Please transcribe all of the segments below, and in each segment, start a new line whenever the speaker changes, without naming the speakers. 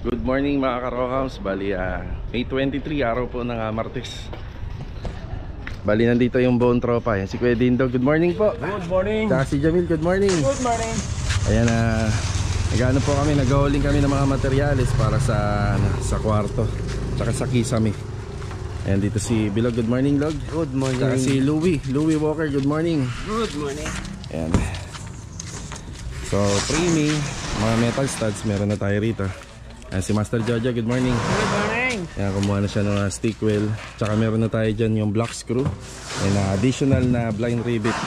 Good morning mga ka-Rockhouse. Bali, May 23, araw po ng Martes. Bali, nandito yung buong tropa. Yan si Kuya Dindo. Good morning po.
Good morning.
Tsaka si Jamil. Good morning.
Good morning.
Ayan, nag-ano po kami, nag-hauling kami ng mga materyales para sa kwarto. Tsaka sa kisame. Ayan, dito si Bilog. Good morning, Log.
Good morning.
Tsaka si Louie Walker. Good morning.
Good morning.
Ayan. So, trimming, mga metal studs, meron na tayo rito. Ayan, si Master Jojo, good morning.
Good morning.
Ayan, kumuha na siya ng stick wheel. Tsaka meron na tayo dyan yung block screw. And additional na blind rivet.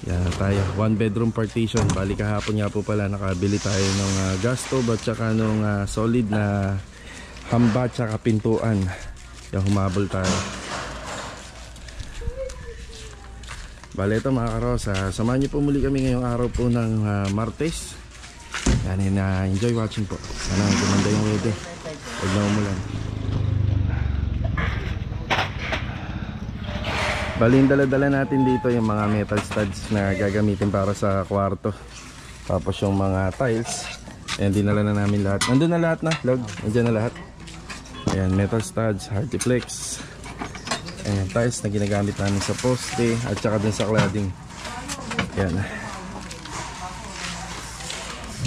Yan tayo, 1 bedroom partition. Bali kahapon nga po pala nakabili tayo ng gas stove at tsaka nung solid na hamba tsaka pintuan. Yan, humabol tayo. Bale, ito mga karosa, samahan niyo po muli kami ngayong araw po ng Martes. Yan, enjoy watching po. Sana gumanda yung weather. Huwag na umulan. Bale, yung dala-dala natin dito yung mga metal studs na gagamitin para sa kwarto. Tapos yung mga tiles. Ayan, dinala na namin lahat. Nandun na lahat na, Log. Nandiyan na lahat. Ayan, metal studs, Hardiplex. Ayan, tiles na ginagamit namin sa poste at saka dun sa cladding. Yan.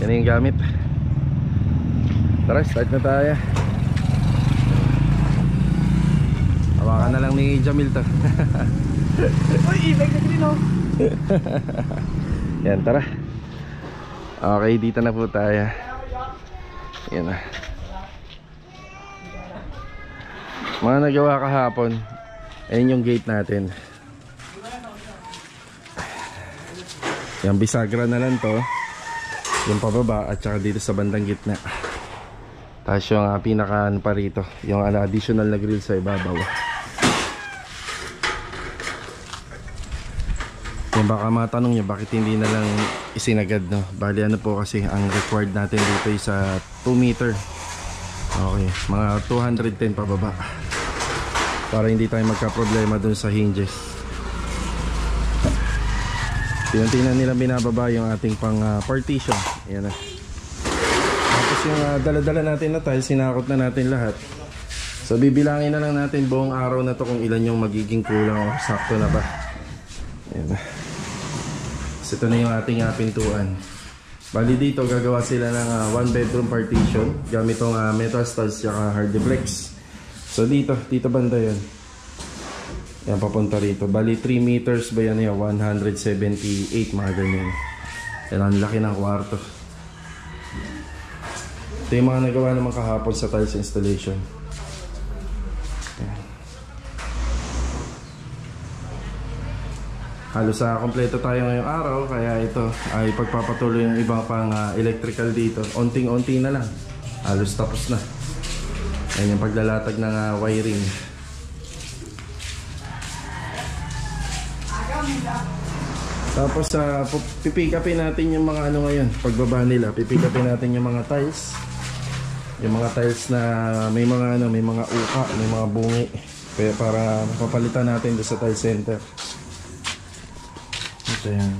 Yan yung gamit. Tara, start na tayo. Hawakan na lang ni Jamil to.
Uy, ibig na din oh.
Yan, tara. Okay, dito na po tayo. Yan na. Mga nagawa kahapon. Ayan yung gate natin. Yan, bisagra na lang to. Yung pababa at saka dito sa bandang gitna. Tapos yung pinaka pa rito, yung additional na grill sa ibabaw. Yung baka matanong nyo bakit hindi na lang isinagad, no? Bali ano po kasi ang required natin dito is 2 meter. Okay, mga 210 pababa. Para hindi tayo magka-problema dun sa hinges. Tinantinan nila binababa yung ating pang partition. Ayan na. Tapos yung dala-dala natin na tiles, sinakot na natin lahat. So bibilangin na lang natin buong araw na to kung ilan yung magiging kulang o sakto na ba. Ayan na. So ito na yung ating pintuan. Bali dito gagawa sila ng 1 bedroom partition gamit tong metal studs at Hardiplex. So dito banda yan. Yan, papunta rito. Bali 3 meters ba yan, 178 mga ganyan. Yan, ang laki ng kwarto. Ito yung mga nagawa naman kahapon sa tiles installation. Yan. Halos kompleto tayo ngayong araw. Kaya ito ay pagpapatuloy yung ibang pang electrical dito. Unting-unti na lang. Halos tapos na. Ayan yung paglalatag ng wiring. Tapos pipick upin natin yung mga ano ngayon. Pagbaba nila, pipick upin natin yung mga tiles. Yung mga tiles na may mga may mga uka, may mga bungi. Kaya para papalitan natin doon sa tile center. Ito yan.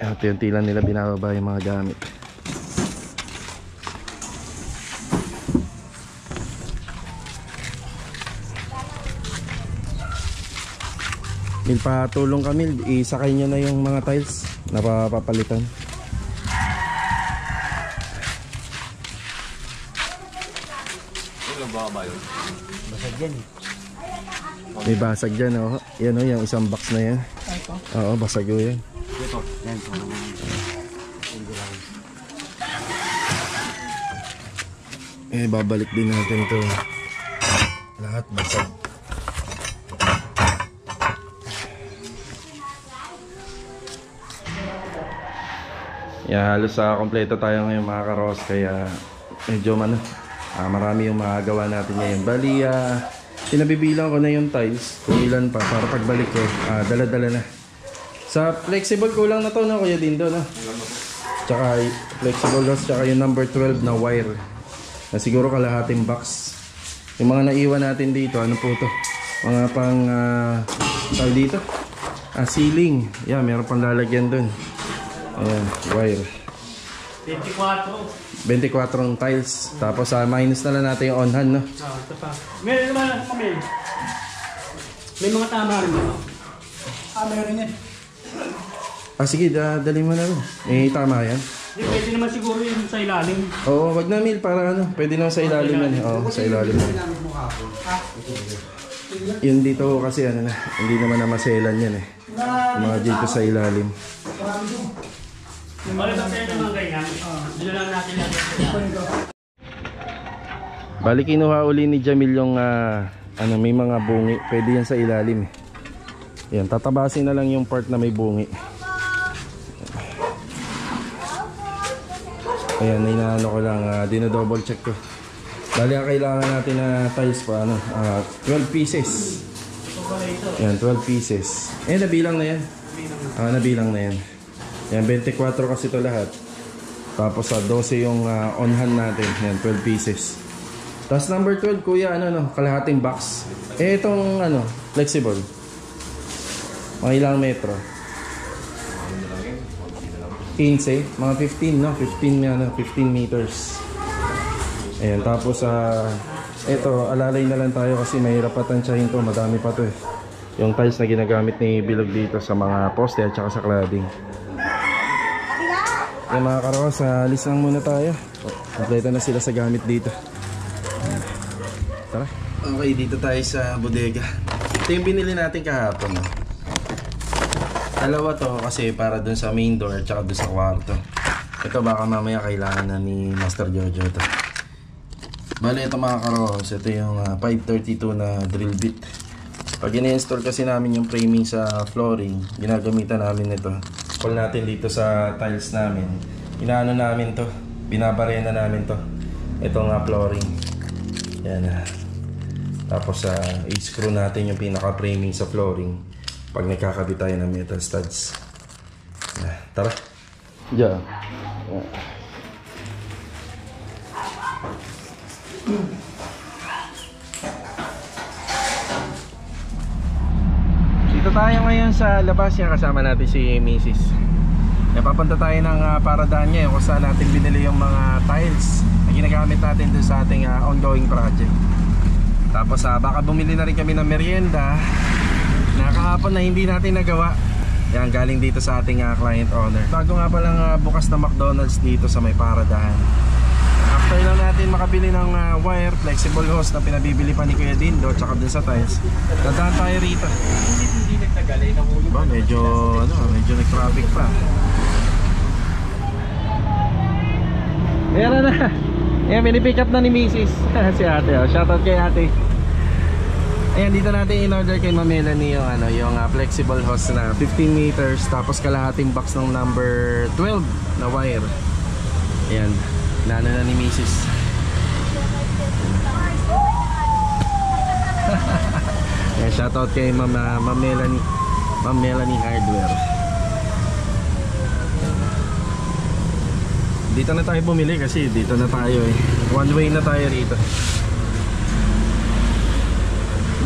Unti-unti lang nila binababa yung mga gamit. Mil, patulong kami, isakay nyo na yung mga tiles na papapalitan.
Basag yan.
May basag dyan, oh. Yan, oh, yung isang box na yan. Oo, basag o yan.
Ito, yan.
Babalik din natin ito. Lahat basag. Yeah, halos kompleto tayo ngayon mga karos. Kaya medyo marami yung magagawa natin ngayon. Bali, pinabibilang ko na yung tiles kung ilan pa para pagbalik ko, dala-dala na. Sa flexible kulang na to na Kuya Dindo, no? Tsaka flexible loss, tsaka yung number 12 na wire na siguro kalahating box. Yung mga naiwan natin dito, ano po to? Mga pang tawag dito, ceiling. Yan, meron pang lalagyan dun. Ayan, wire 24 tiles. Tapos minus na lang natin yung on-hand, no?
Ito pa. Meron naman kami. May mga tama rin ba? Meron yan.
Sige, dali mo na rin. Tama yan.
Pwede naman siguro yung sa ilalim.
Oo, wag na Mil, para ano. Pwede naman sa ilalim yan. Oo, sa ilalim yan. Yun dito kasi ano na, hindi naman na maselan yan eh. Mga dito sa ilalim.
Balik ang sa'yo naman ganyan. Dito lang natin lang.
Bali kinuha uli ni Jamil yung ano, may mga bungi. Pwede yan sa ilalim eh. Yan, tatabasin na lang yung part na may bungi. Ayan, inaano ko lang, dinodouble check ko. Bali ang kailangan natin na tiles pa, ano, 12 pieces. Ayan, 12 pieces. Nabilang na yan. Nabilang na yan. Ayan, 24 kasi ito lahat. Tapos 12 yung on-hand natin. Ayan, 12 pieces. Tapos number 12, kuya, ano, kalahating box. Itong, ano, flexible. Mga ilang metro? 15, mga 15, no? 15 meters. Ayan, tapos ito, alalay na lang tayo kasi mahirap pa tansyahin to, madami pa to eh. Yung tiles na ginagamit ni Bilog dito sa mga poste at saka sa cladding. Ayan mga karos, alis lang muna tayo. Kompleto na sila sa gamit dito. Tara. Okay, dito tayo sa bodega. Ito yung binili natin kahapon. Dalawa to kasi para dun sa main door at saka dun sa kwarto. Ito baka mamaya kailangan na ni Master Jojo to. Bale ito mga karos, ito yung 532 na drill bit. Pag ini-install kasi namin yung framing sa flooring, ginagamitan namin ito. Call natin dito sa tiles namin. Inaano namin to, binabarena namin to. Itong flooring. Yan. Tapos i-screw natin yung pinaka-framing sa flooring pag nagkakabit tayo ng metal studs. Tara. Diyan. Dito tayo ngayon sa labas niya, kasama natin si Mrs. Papunta tayo ng paradaan niya kung saan natin binili yung mga tiles na ginagamit natin dun sa ating ongoing project. Tapos baka bumili na rin kami ng merienda na kahapon na hindi natin nagawa. Yan, galing dito sa ating client owner. Bago nga palang bukas na McDonald's dito sa may paradaan. After lang natin makabili ng wire, flexible hose na pinabibili pa ni Kuya Dindo tsaka dun sa tiles, dadaan tayo rito.
Hindi nagtagal eh.
Ba, medyo nag-traffic pa. Meron na. Ayan, mini-pick up na ni Mrs. si ate. Shoutout kay ate. Ayan, dito natin in-order kay Ma'am Melanie yung, yung flexible hose na 15 meters. Tapos kalahating box ng number 12 na wire. Ayan. Nano na ni Mrs. Ayan, shoutout kay Ma'am Melanie. Ma'am Melanie Hardware. Dito na tayo bumili kasi dito na tayo eh. One way na tayo rito.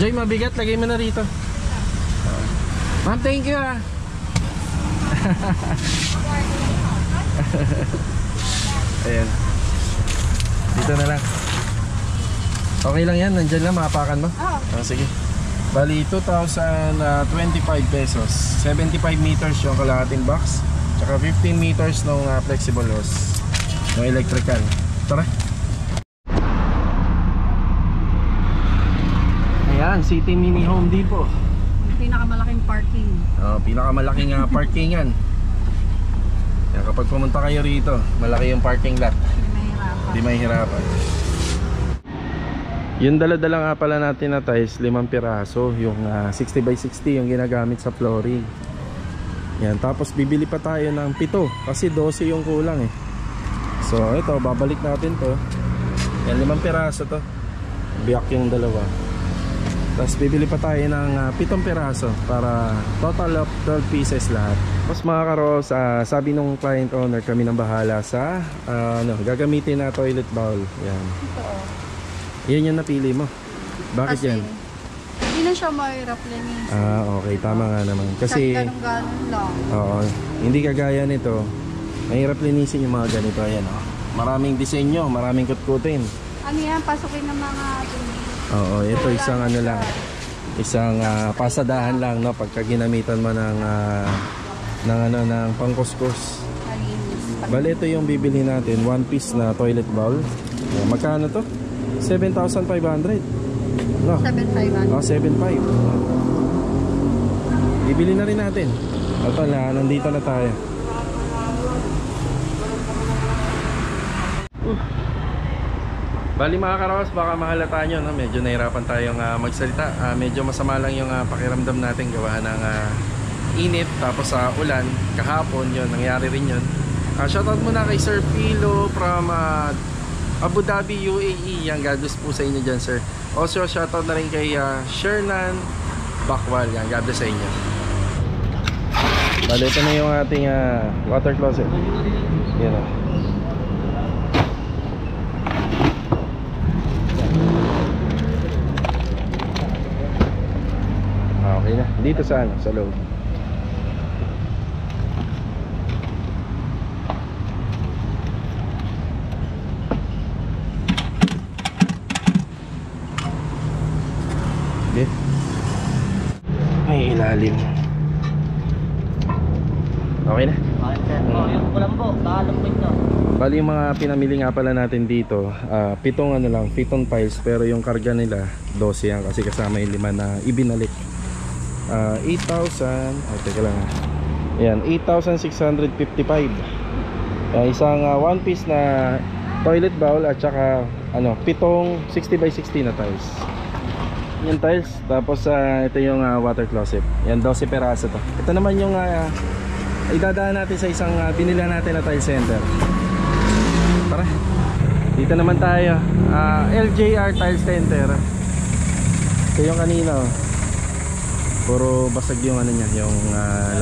Joy, mabigat. Lagay mo na rito. Ma'am, thank you Ayan. Dito na lang. Okay lang yan. Nandyan lang. Maapakan mo? Oo. Sige. Bali, 2,025 pesos. 75 meters yung kalahating box. Tsaka 15 meters ng flexible hose. Yung electrical. Tara. Ayan, City Mini Home Depot.
Yung pinakamalaking parking.
Pinakamalaking parkingan. Yan, kapag pumunta kayo rito, malaki yung parking lot. Hindi mahihirapan. Yung dala-dala nga pala natin na tiles, 5 piraso. Yung 60 by 60 yung ginagamit sa flooring. Yan, tapos bibili pa tayo ng 7 kasi 12 yung kulang eh. So ito, babalik natin to. Yan, 5 piraso to. Biyak yung dalawa. Tapos bibili pa tayo ng 7 piraso para total of 12 pieces lahat. Tapos mga karos, sabi nung client owner, kami nang bahala sa gagamitin na toilet bowl. Yan.
Ito.
Yan yung napili mo. Bakit
Kasi,
yan?
Hindi na siya mahirap linis.
Okay, tama nga naman. Kasi,
ganun lang.
oo, hindi kagaya nito. Mahirap linisin yung mga ganito. Ayan, oh. Maraming disenyo, maraming kutkutin.
Ano yan? Pasukin ng mga dumi.
Oo, ito isang ano lang. Isang pasadahan lang, no? Pagka ginamitan mo ng pangkuskus.
Malinis.
Bale, ito yung bibili natin. One piece na toilet bowl. Ayan, magkano to? 7,500. No?
7,500.
Oh, 7,500. Bibili na rin natin. Ito na, nandito na tayo. Bali mga karawas, baka mahalata nyo, no? Medyo nahirapan tayong magsalita. Medyo masama lang yung pakiramdam natin gawa ng init. Tapos sa ulan, kahapon yun, nangyari rin yun. Shoutout muna kay Sir Pilo from Abu Dhabi, UAE. Yan, God bless po sa inyo dyan, sir. Also, shoutout na rin kay Shernan Bakwal. Yan, God bless sa inyo. Bali, ito na yung ating water closet. Yan o. Okay na. Dito sa sa loob. Okay. May ilalim. Okay na.
Yung kulambo, kalambot nyo.
Bali yung mga pinamili nga pala natin dito, pitong files, pero yung karga nila 12 yan kasi kasama yung 5 na ibinalik. 8,000, teka lang. Ayan, 8,655. Isang one piece na toilet bowl at saka pitong 60x60 na tiles. Yung tiles, tapos ito yung water closet. Yan, 12 peraso to. Ito naman yung idadaan natin sa isang binila natin na tile center. Tara. Dito naman tayo. LJR Tile Center. Ito yung kanina. Puro basag yung niya, yung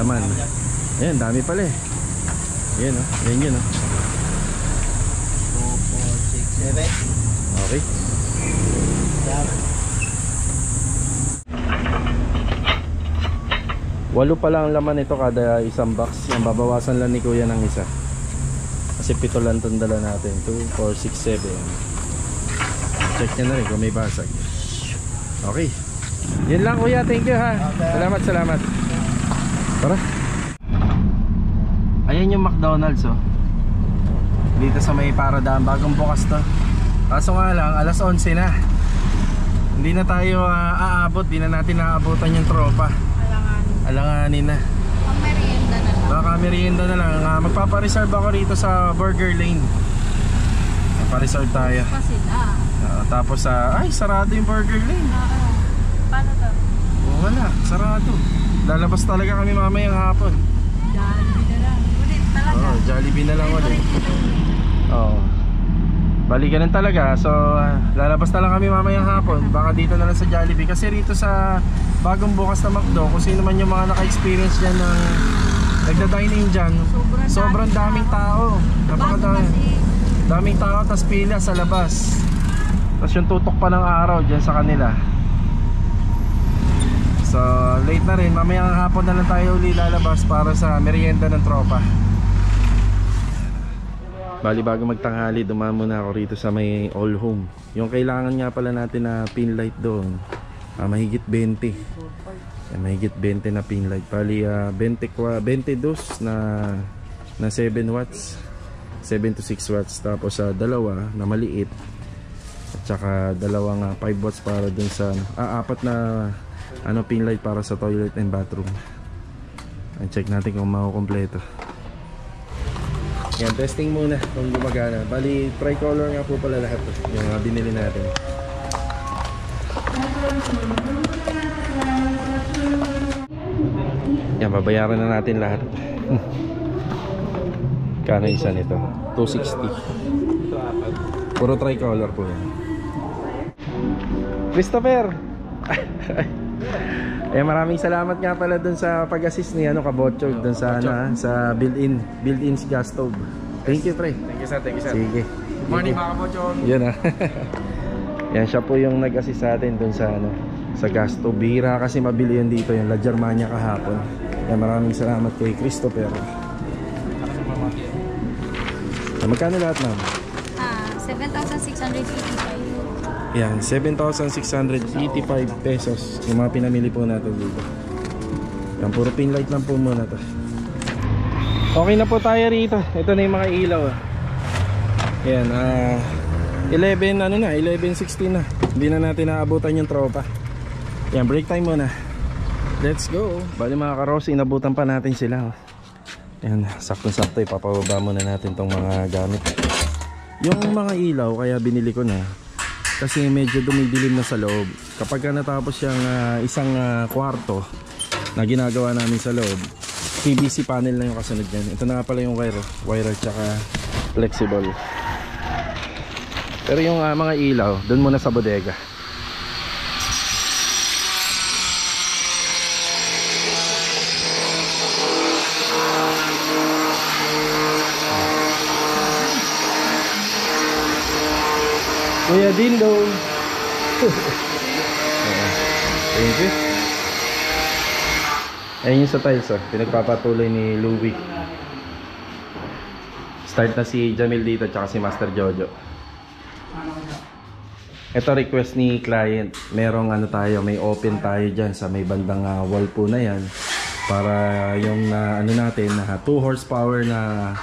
laman. Ayan, dami pala eh. Ayan oh, ayan yun oh.
2, 4, 6, 7.
Okay. Walo pa lang ang laman ito kada isang box. Yan, babawasan lang ni kuya ng isa. Kasi 7 lang itong dala natin. 2, 4, 6, 7. Check nyo na rin kung may basag. Okay. Yan lang kuya, thank you ha. Salamat, salamat. Tara. Ayan yung McDonald's oh. Dito sa may Paradaan, bagong bukas to. Kaso nga lang, alas 11 na. Hindi na tayo aabot, di na natin aabutan yung tropa. Alanganin na.
Merienda na lang.
Baka merienda na lang. Magpapareserve ako rito sa Burger Lane. Magpapareserve tayo.
Kasi
Tapos ay sarado yung Burger Lane.
paano to?
Wala, sarado. Lalabas talaga kami mamayang hapon.
Jollibee na lang. Ulit talaga.
Jollibee na lang ulit. Bali ganun talaga. So lalabas na lang kami mamayang hapon. Baka dito na lang sa Jollibee. Kasi rito sa bagong bukas na McDo, kung sino man yung mga naka-experience dyan ng nagda-dining dyan, sobrang daming tao. Daming tao, tas pila sa labas. Tas yung tutok pa ng araw dyan sa kanila. So late na rin, mamayang hapon na lang tayo uli lalabas para sa merienda ng tropa. Bali bago magtanghali, dumaan muna ako rito sa may all home. Yung kailangan nga pala natin na pin light doon, mahigit 20. Mahigit 20 na pin light. Bali 22 na 7 watts, 7 to 6 watts. Tapos dalawa na maliit, at saka dalawang 5 watts para dun sa apat na pin light para sa toilet and bathroom. Check natin kung makukompleto. Yan, testing muna kung gumagana. Bali tricolor nga po pala lahat yung binili natin. Yan, babayaran na natin lahat. Kano isa nito? 260. Puro tricolor po yan. Christopher! Maraming salamat nga pala dun sa pag-assist ni Kabotchog dun sa sa built-in gas stove. Thank you, pre.
Thank you, sir. Thank you, sir.
Sige.
Morning, mga Kabotchog.
Yan Yan, siya po yung nag-assist sa atin dun sa sa gasto. Bihira kasi mabili yan dito, yung La Germania kahapon. Kaya maraming salamat kay Christopher. Magkano lahat, ma'am?
7,685.
Yan, 7,685 pesos yung mga pinamili po natin dito. Yan, puro pin light lang po muna to. Okay na po tayo rito. Ito na yung mga ilaw. Yan, 11:16 na. Hindi na natin naabutan yung tropa. Yan, break time muna. Let's go. Bali mga karos, inabutan pa natin sila. Yan, sakto-sakto ipapababa muna natin tong mga gamit. Yung mga ilaw kaya binili ko na kasi medyo dumidilim na sa loob. Kapag natapos yung isang kwarto na ginagawa namin sa loob, PVC panel na yung kasunod yan. Ito na nga pala yung wire tsaka flexible. Pero yung mga ilaw doon muna sa bodega. Kuya Dindo. Thank you. Ayun yung sa tiles, pinagpapatuloy ni Louie. Start na si Jamil dito tsaka si Master Jojo. Ito request ni client. Merong tayo, may open tayo dyan sa may bandang wall po na yan. Para yung natin, 2 horsepower na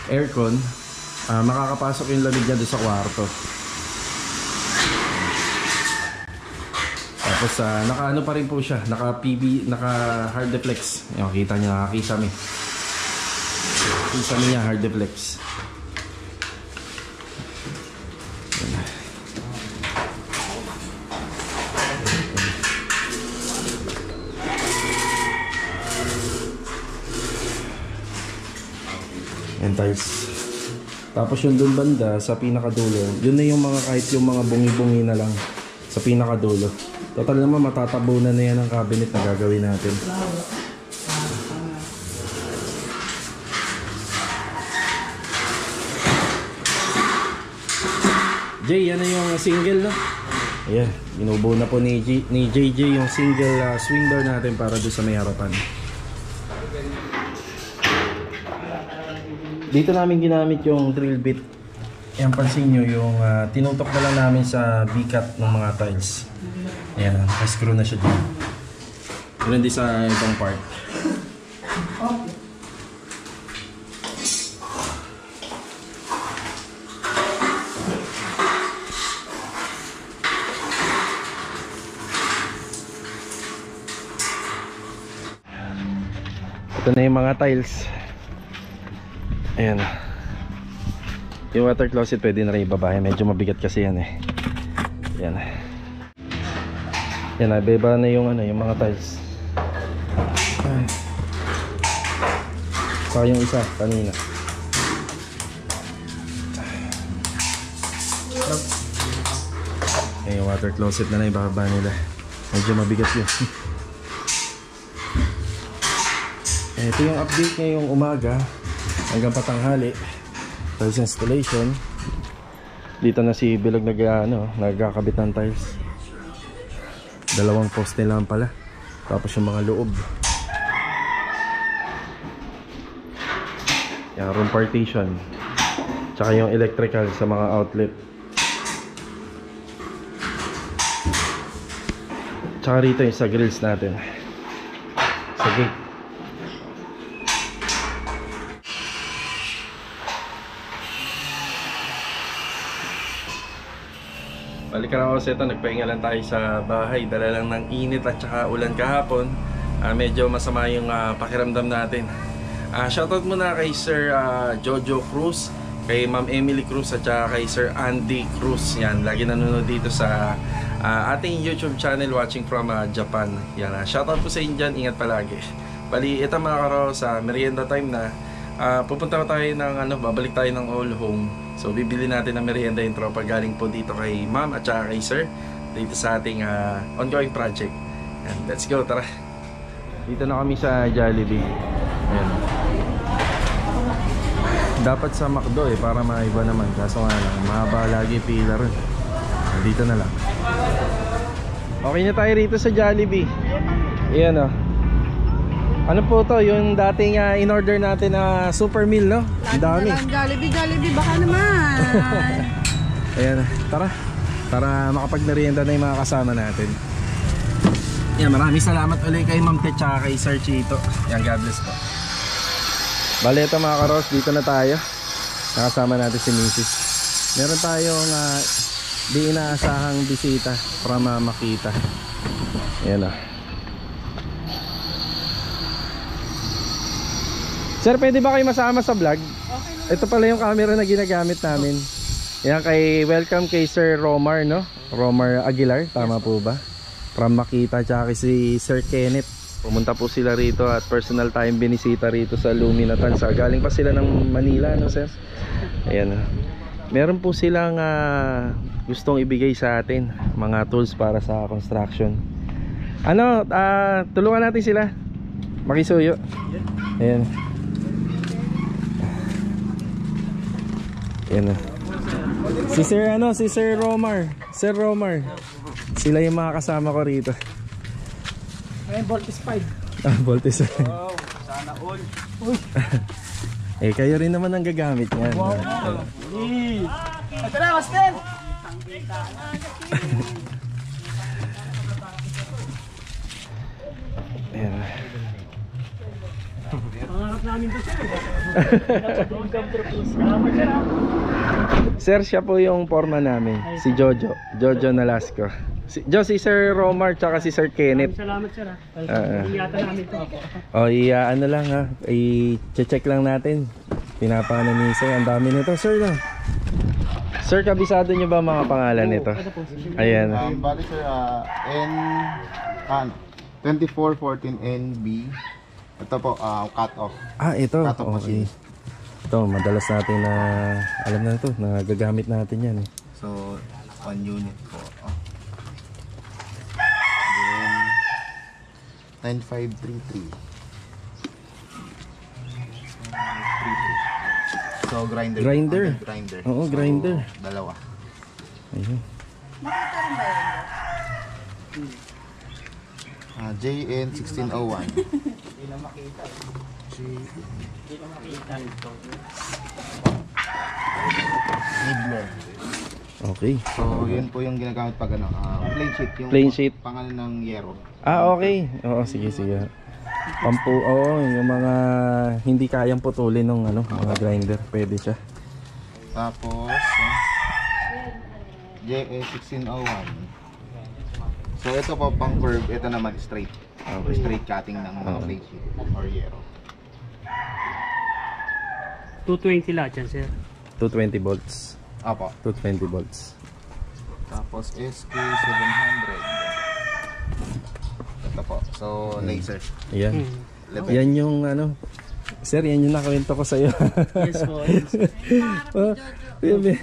aircon, makakapasok yung lamig niya doon sa kwarto. Tapos naka pa rin po siya, naka PB, naka hard deflex. Yung kita niyo, nakakisame. Kisame niya hard deflex. Yan tiles. Tapos yung dun banda sa pinakadulo, yun na yung mga kahit yung mga bungi-bungi na lang sa pinakadulo. Total naman matatabunan na yan ang cabinet na gagawin natin. Jay, yan na yung single, no? Ayan, binubuo na po ni JJ yung single swing door natin para doon sa may harapan. Dito namin ginamit yung drill bit. Ayan, pansin nyo yung tinutok na lang namin sa V-cut ng mga tiles. Ayan, screw na siya dyan. Meron din sa ibang part. Ito na yung mga tiles. Ayan. Yung water closet pwede na rin ibabahin. Medyo mabigat kasi yan eh. Ayan. Yan, nabeba na yung yung mga tiles. Ay. Saka yung isa kanina. Yung water closet na ibababa nila. Medyo mabigat yun. Ito yung update ngayong umaga hanggang patanghali. Tiles installation. Dito na si Bilog nagkakabit ng tiles. 2 poste lang pala. Tapos yung mga loob. Yung room partition. Tsaka yung electrical sa mga outlet. Tsaka rito yung sa grills natin. Sa gate. Balikan ako sa ito, nagpahinga lang tayo sa bahay. Dala lang ng init at saka ulan kahapon. Medyo masama yung pakiramdam natin. Shoutout muna kay Sir Jojo Cruz, kay Ma'am Emily Cruz at saka kay Sir Andy Cruz. Yan, lagi nanonood dito sa ating YouTube channel, watching from Japan. Yan, shoutout po sa inyo dyan, ingat palagi. Bali, ito mga karo, sa merienda time na. Pupunta tayo ng babalik tayo ng all home. So bibili natin ng merienda yung tropa galing po dito kay Ma'am at saka kay Sir dito sa ating ongoing project. And let's go, tara. Dito na kami sa Jollibee. Ayan. Dapat sa McDo para maiba naman, kaso nga lang mahaba lagi pila rin. Dito na lang. Okay na tayo rito sa Jollibee. Ayan o. Ano po to? Yung dating in-order natin na super meal, no? Ang dami.
Jollibee, baka naman.
Ayan, tara. Para makapag-merienda na yung mga kasama natin. Yan, maraming salamat ulit kay Ma'am Tet tsaka kay Sir Chito. Yan, God bless po. Bale, ito mga karos, dito na tayo. Nakasama natin si Mrs. Meron tayong di inaasahang bisita para makita. Ayan o. Sir, pwede ba kayo masama sa vlog? Okay. Ito pala yung camera na ginagamit namin. Yan, welcome kay Sir Romar, no? Romar Aguilar, tama po ba? From Makita, tsaka si Sir Kenneth. Pumunta po sila rito at personal time binisita rito sa Lumina Tansa. Galing pa sila ng Manila, no sir? Ayan. Meron po silang gustong ibigay sa atin, mga tools para sa construction. Ano, tulungan natin sila. Makisuyo. Ayan. Ayan na. Si Sir Romar. Sir Romar. Sila yung mga kasama ko rito.
May Voltes 5.
Voltes.
Wow, sana all. Uy.
Eh, kayo rin naman ang gagamit niyan.
Wow. Ito na, Master.
Ayan.
Pangarap namin to, sir.
Sir, siya po yung foreman namin. Si Jojo Nalasco. Si Sir Romar tsaka si Sir Kenneth.
Salamat, sir. Ingatan namin to.
O, ano lang ha. I-check lang natin. Pinapano ni Sir. Ang dami nito, sir, no? Sir, kabisado nyo ba mga pangalan nito? Ayan.
Bali sir, 2414 NB. Ito po, cut off.
Ito.
Cut off
Okay.
machine.
Ito, madalas natin na alam na ito, nagagamit natin yan eh.
So, 1 unit po. Then, 9533. So, grinder.
Grinder?
Grinder.
Oo, grinder.
Dalawa.
Ayun.
Makita rin ba yun?
JN 1601.
Hindi na makita.
Nibbler.
Okay.
So, yun po yung ginagamit pag ano, plain sheet. Yung
Plain sheet.
pangalan ng Yero.
Okay. Oo, sige. Yung mga hindi kayang putulin ng mga grinder, pwede siya.
Tapos, JN 1601. So, ito po pang curve. Ito naman straight. Straight cutting ng mga plain sheet or Yero.
220 lahat yan, sir.
220 volts.
Apo.
220 volts.
Tapos SK700. Ito po. So, laser.
Ayan.
Level.
Yan yung sir, yan yung nakwento ko sa'yo.
Yes po. Yes.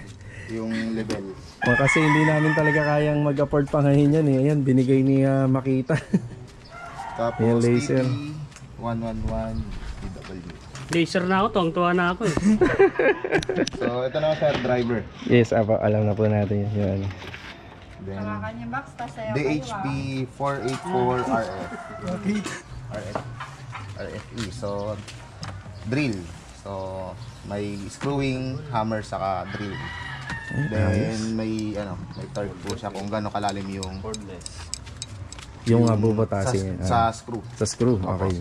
Yung level.
Kasi hindi namin talaga kayang mag-afford pa ngayon yan eh. Ayan, binigay ni Makita.
Tapos
yung laser.
111 DW.
Laser na ako, tuwang-tuwa na ako eh.
So, ito naman sir, driver.
Yes, alam na po natin yun.
Then,
Kanyang box, tas sa'yo
DHP 484 RF. RFE. So, drill. So, may screwing, hammer, saka drill. Then, may torque po siya kung gaano kalalim yung
Yung bubutasin.
sa screw.
Sa screw, okay.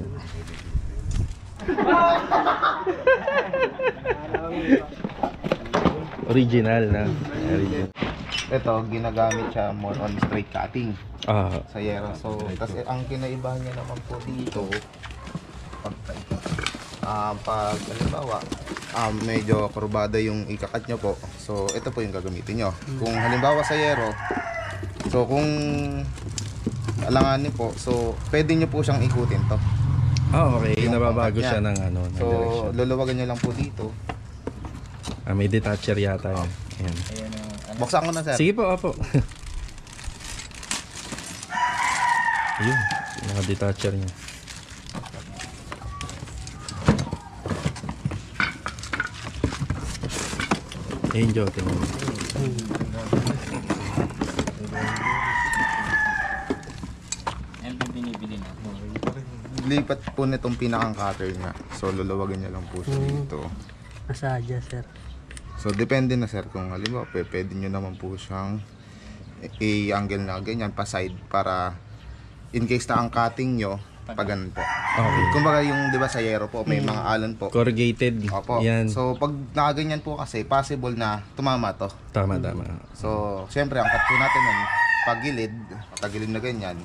Original na. Original.
Ito, ginagamit siya more on straight cutting sa Yero. So, kasi ang kinaibahan niya naman po dito, pag halimbawa, medyo kurbada yung ikakat nyo po. So, ito po yung gagamitin nyo. Kung halimbawa sa Yero, so kung alanganin po, so pwede nyo po siyang ikutin to.
Okay.
Yung
Nababago
pangkat
siya
niya.
ng
So,
direction.
luluwagan nyo lang po dito.
May detacher yata yan. Ayan.
Buksan ko na sir.
Sige po, apo. Ayun, naka-detacher niya. Ayun, Joe, tingnan mo.
Lipat po nitong pinakang cutter niya. So luluwagin niya lang po siya dito.
Masadya, sir.
So depende na sir kung halimbawa pwede nyo naman po siyang i-angle na ganyan pa side para in case na ang cutting nyo pag ganun po.
Okay.
Kumbaga yung 'di ba sa yero po may mga alon po.
Corrugated.
Opo.
Yan.
So pag nakaganyan po kasi possible na tumama to.
Tama.
So syempre ang cut po natin nun pag-gilid na ganyan,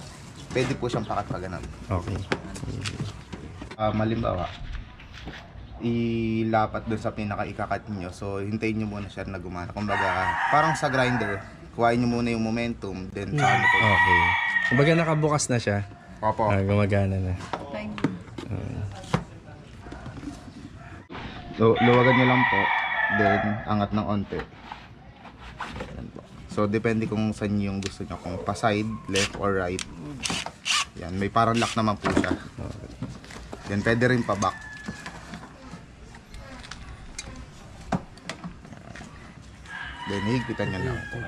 pwede po siyang pakat pa ganun.
Okay.
Malimbawa, ilapat doon sa pinaka-ikakat nyo. So, hintayin nyo muna siya na gumana. Kumbaga, parang sa grinder, kuhain nyo muna yung momentum, then saan po.
Okay. Kumbaga nakabukas na siya.
Opo.
Gumagana na.
Luwagan nyo lang po, then angat ng onte. Yan po. So, depende kung saan yung gusto nyo. Kung pa side, left or right. Yan, may parang lock naman po siya. Yan, pwede rin pa back. Then, higpitan nyo lang po.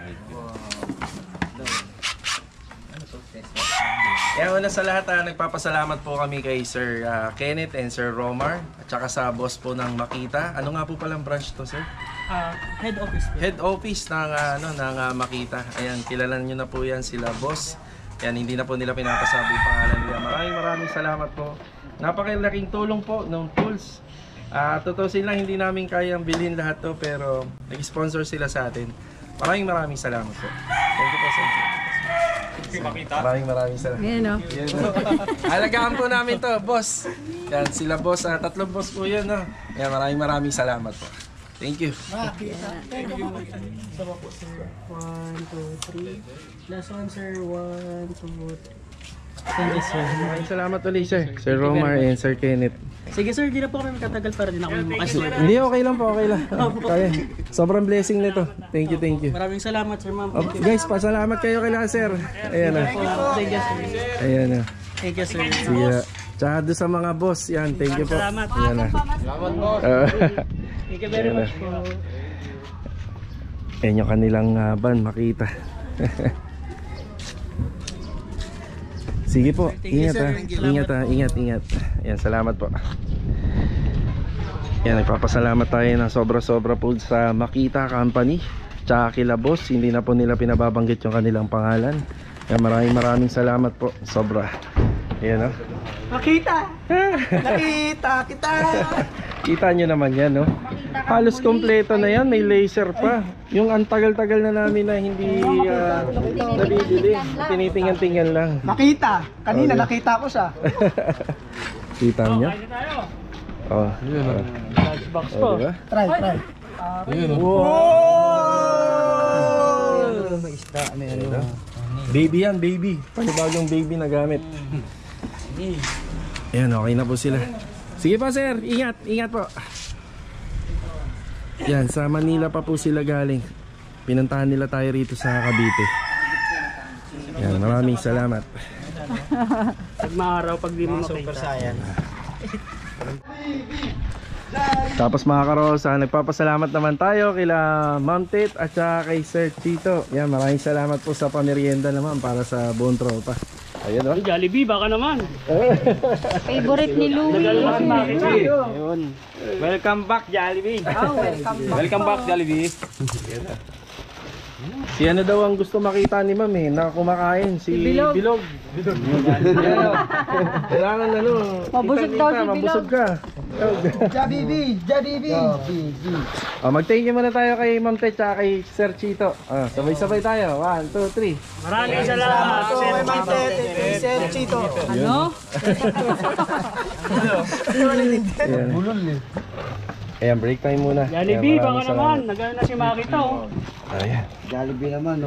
Kaya una sa lahat, nagpapasalamat po kami kay Sir Kenneth and Sir Romar at saka sa boss po ng Makita. Ano nga po palang branch to, sir?
Head office.
Head office ng Makita. Ayan, kilalan nyo na po yan sila, boss. Yan, hindi na po nila pinapasabi yung pangalan nila. Maraming salamat po. Napakalaking tulong po ng tools. Tutusin lang, hindi namin kayang bilhin lahat to, pero nag-sponsor sila sa atin. Maraming salamat po. Thank you po, sir. Maraming salamat.
Ayan o.
Alagaan po namin to, boss. Yan, sila boss. Tatlong boss po yun, no? Yan, maraming salamat po. Thank you.
Thank you. Sama po, sir. 1, 2, 3. Last one, sir. 1, 2, 3. Thank you, sir.
Maraming salamat ulit, sir. Sir Romar and Sir Kenneth.
Sige, sir. Di na po kami magtatagal para din ako makasulit.
Hindi, okay lang po, okay lang. Kaya, sobrang blessing nito. Thank you.
Maraming salamat, sir, ma'am.
Oh, guys, pasalamat kayo kay sir. Ayan na.
Thank you, sir.
Ayan na.
Thank you, sir.
Sige. Tsaka doon sa mga boss, yan. Thank you po.
Salamat.
Ayan na.
Salamat po.
Thank you very much po.
Ayan yung kanilang van, Makita. Sige po, ingat ha. Ingat. Ayan, salamat po. Ayan, nagpapasalamat tayo na sobra po sa Makita Company. Tsaka kila boss, hindi na po nila pinababanggit yung kanilang pangalan. Ayan, maraming salamat po. Sobra. Ayan o.
Nakita kita.
Kita nyo naman yan, no? Halos kompleto na yan, may laser pa. Yung antagal-tagal na namin na hindi nabibili. Tinitingan-tingan lang.
Nakita. Kanina
Okay.
nakita ko siya.
Kita nyo? Oh,
Box po.
diba?
Try.
May isda, may ano. Baby yan, baby. Panibagong baby na gamit. Ayan, okay na po sila. Sige pa, sir, ingat po. Yan, sa Manila pa po sila galing. Pinuntahan nila tayo rito sa Cavite. Yan, maraming salamat.
Pag maaraw, pag di mo makita.
Tapos mga karosa, nagpapasalamat naman tayo kila Ma'am Tit at saka kay Sir Chito. Yan, maraming salamat po sa pamerienda naman para sa buong tropa. Ayun o.
Jollibee, baka naman.
Favorite ni Louie.
Ayun. Welcome back, Jollibee. Welcome back, Jollibee.
Si ano daw ang gusto makita ni Ma'am na kumakain? Si Bilog. Kailangan
Mabusog daw si Bilog.
Mabusog ka.
Jollibee.
Mag-thank you muna tayo kay Ma'am Tet at kay Sir Chito. Sabay-sabay tayo. 1, 2, 3.
Maraming salamat. Sir Chito.
Ano?
Ayan, break time muna.
Jollibee,
Ayan,
baka
maraming
naman. Nagano na si Makita, oh.
Ayan.
Jollibee naman.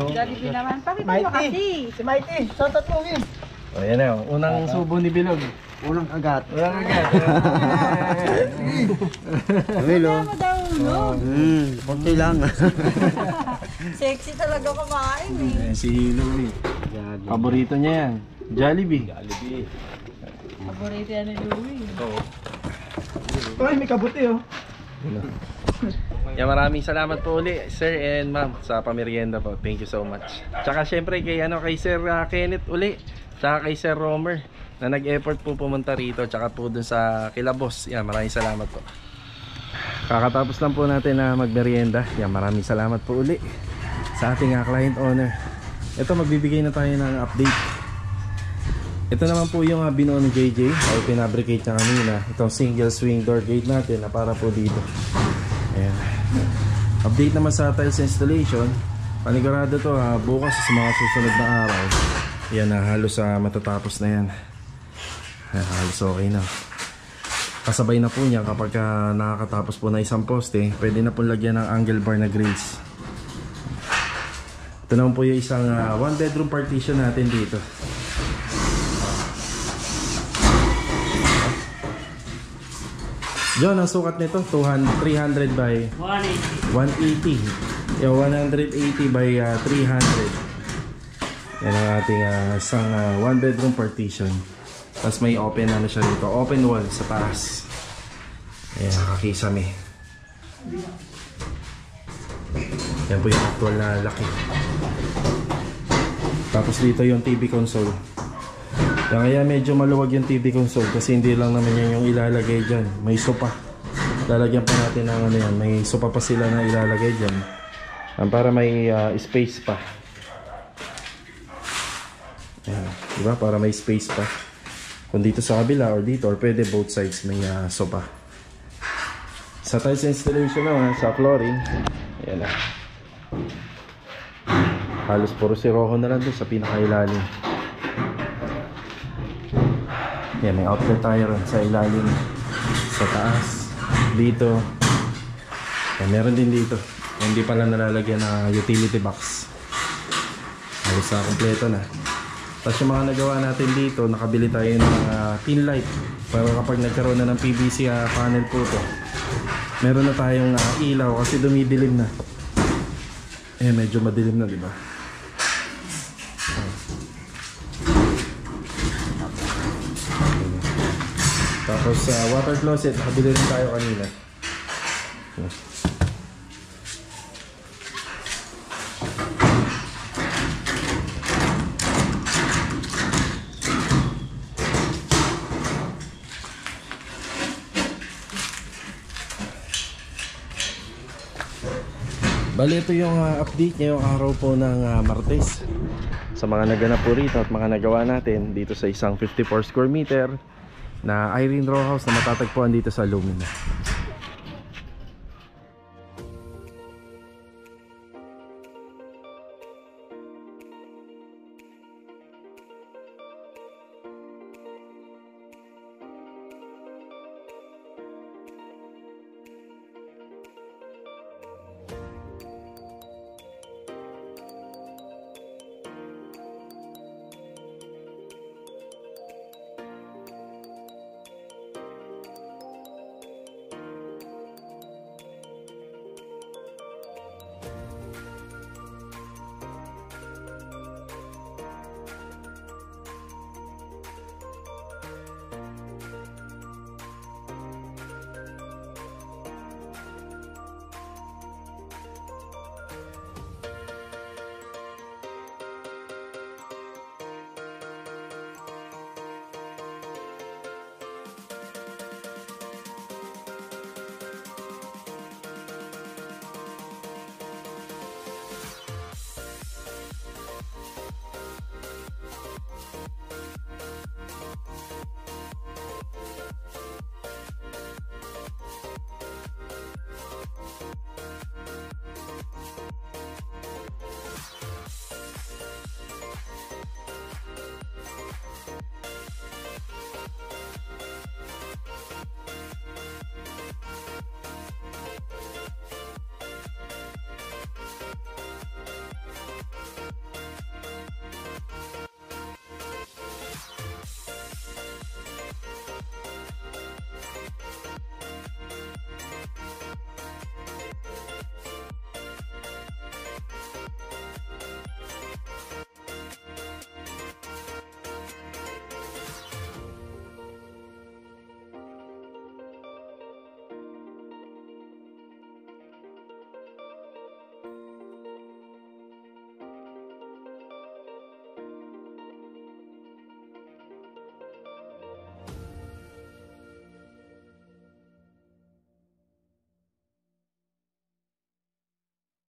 Pakita mo kasi.
Si Mighty, shoutout mo, Win.
Ayan na, unang subo ni Bilog.
Kaya mo daw, no?
Konti lang.
Sexy talaga kumain eh.
Ayan, si Louie. Paborito niya yan. Jollibee.
Paborito yan ni Louie.
Ay, may kabuti, oh.
Yan, maraming salamat po uli, Sir and Ma'am, sa pamerienda po. Thank you so much. Tsaka syempre kay Sir Kenneth uli. Tsaka kay Sir Romer. na nag-effort po pumunta rito, tsaka po dun sa kila boss. Yan, maraming salamat po. Kakatapos lang po natin na magmerienda. Yan, maraming salamat po uli sa ating client owner. Ito, magbibigay na tayo ng update. Ito naman po yung binuo ni JJ o pinabricate niya kanina. Itong single swing door gate natin na para po dito. Ayan. Update naman sa tiles installation. Panigurado to bukas sa mga susunod na araw. Yan na, halos matatapos na yan. Halos okay na. Kasabay na po niya kapag nakakatapos po na isang poste, pwede na po lagyan ng angle bar na grills. Ito naman po yung isang one bedroom partition natin dito. John, ang sukat nito 300 by 180. Yung 180 by 300. Yan ang ating isang one bedroom partition. Tapos may open ano siya dito, open wall sa taas. Ayan, kakisame. Yan po yung actual na laki. Tapos dito yung TV console. Kaya medyo maluwag yung TV console kasi hindi lang naman yan yung ilalagay dyan. May sopa. Lalagyan pa natin ng ano yan. May sopa pa sila na ilalagay dyan. Para may space pa. Ayan, diba? Para may space pa. Kung dito sa kabila or dito or pwede both sides may sopa. Sa tiles installation naman sa flooring, ayan na. Halos puro siroho na lang doon sa pinakailalim. Ayan, may outlet tayo ron sa ilalim, sa taas, dito. Ayan, meron din dito. Hindi pala nalalagyan na utility box. Halos na kompleto na. Tapos yung mga nagawa natin dito, nakabili tayo ng pin light para kapag nagkaroon na ng PVC panel po to, meron na tayong ilaw kasi dumidilim na. Medyo madilim na, diba? Tapos water closet, nakabili rin tayo kanina. Bali, ito yung update ngayong araw po ng Martes sa mga naganap po rito at mga nagawa natin dito sa isang 54 square meter na Irene Row House na matatagpuan dito sa Lumina.